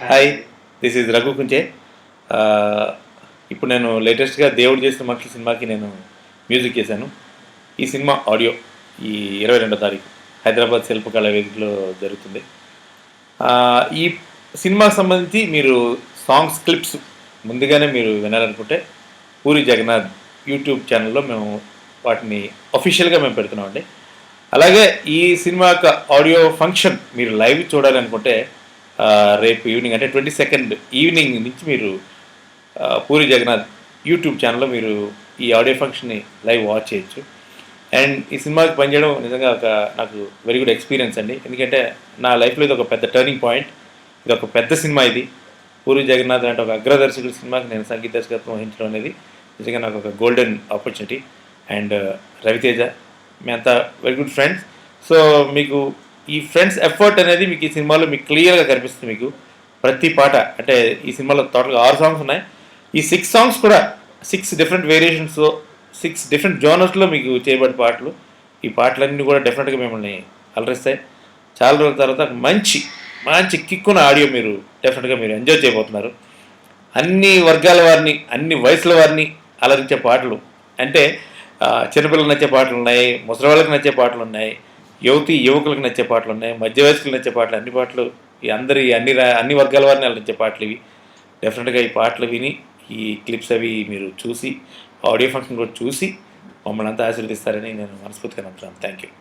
Hi, this is Raghu Kunche. ఇప్పుడు నేను లేటెస్ట్గా దేవుడు చేసిన మనుషుల సినిమాకి నేను మ్యూజిక్ చేశాను. ఈ సినిమా ఆడియో ఈ 22వ తారీఖు హైదరాబాద్ శిల్పకళా వేదికలో జరుగుతుంది. ఈ సినిమాకి సంబంధించి మీరు సాంగ్స్ క్లిప్స్ ముందుగానే మీరు వినాలనుకుంటే పూరి జగన్నాథ్ యూట్యూబ్ ఛానల్లో మేము వాటిని అఫీషియల్గా మేము పెడుతున్నామండి. అలాగే ఈ సినిమా యొక్క ఆడియో ఫంక్షన్ మీరు లైవ్ చూడాలనుకుంటే రేపు ఈవినింగ్ అంటే 22nd ఈవినింగ్ నుంచి మీరు పూరి జగన్నాథ్ యూట్యూబ్ ఛానల్లో మీరు ఈ ఆడియో ఫంక్షన్ని లైవ్ వాచ్ చేయొచ్చు. అండ్ ఈ సినిమాకి పనిచేయడం నిజంగా నాకు వెరీ గుడ్ ఎక్స్పీరియన్స్ అండి. ఎందుకంటే నా లైఫ్లో ఇది ఒక పెద్ద టర్నింగ్ పాయింట్. ఇది ఒక పెద్ద సినిమా. ఇది పూరి జగన్నాథ్ అంటే ఒక అగ్రదర్శకుడి సినిమాకి నేను సంగీత దర్శకత్వం వహించడం అనేది నిజంగా నాకు ఒక గోల్డెన్ ఆపర్చునిటీ. అండ్ రవితేజ మేమంతా వెరీ గుడ్ ఫ్రెండ్స్. సో మీకు ఈ ఫ్రెండ్స్ ఎఫర్ట్ అనేది మీకు ఈ సినిమాలో మీకు క్లియర్గా కనిపిస్తుంది. మీకు ప్రతి పాట అంటే ఈ సినిమాలో టోటల్గా 6 సాంగ్స్ ఉన్నాయి. ఈ 6 సాంగ్స్ కూడా 6 డిఫరెంట్ వేరియేషన్స్ 6 డిఫరెంట్ జోనర్స్లో మీకు చేయబడే పాటలు. ఈ పాటలన్నీ కూడా డెఫినెట్గా మిమ్మల్ని అలరిస్తాయి. చాలా రోజుల తర్వాత మంచి మంచి కిక్కున్న ఆడియో మీరు డెఫినెట్గా మీరు ఎంజాయ్ చేయబోతున్నారు. అన్ని వర్గాల వారిని అన్ని వయసుల వారిని అలరించే పాటలు అంటే చిన్నపిల్లలకు నచ్చే పాటలు ఉన్నాయి, ముసలి వాళ్ళకి నచ్చే పాటలు ఉన్నాయి, యువకులకు నచ్చే పాటలు ఉన్నాయి, మధ్య వయస్కులకు నచ్చే పాటలు, అన్ని పాటలు ఈ అన్ని వర్గాల వారిని అలరించే పాటలు ఇవి. డెఫినెట్గా ఈ పాటలు విని ఈ క్లిప్స్ అవి మీరు చూసి ఆడియో ఫంక్షన్ కూడా చూసి మమ్మల్ని అంతా ఆశీర్వదిస్తారని నేను మనస్ఫూర్తిగా నమ్ముతున్నాను. Thank you.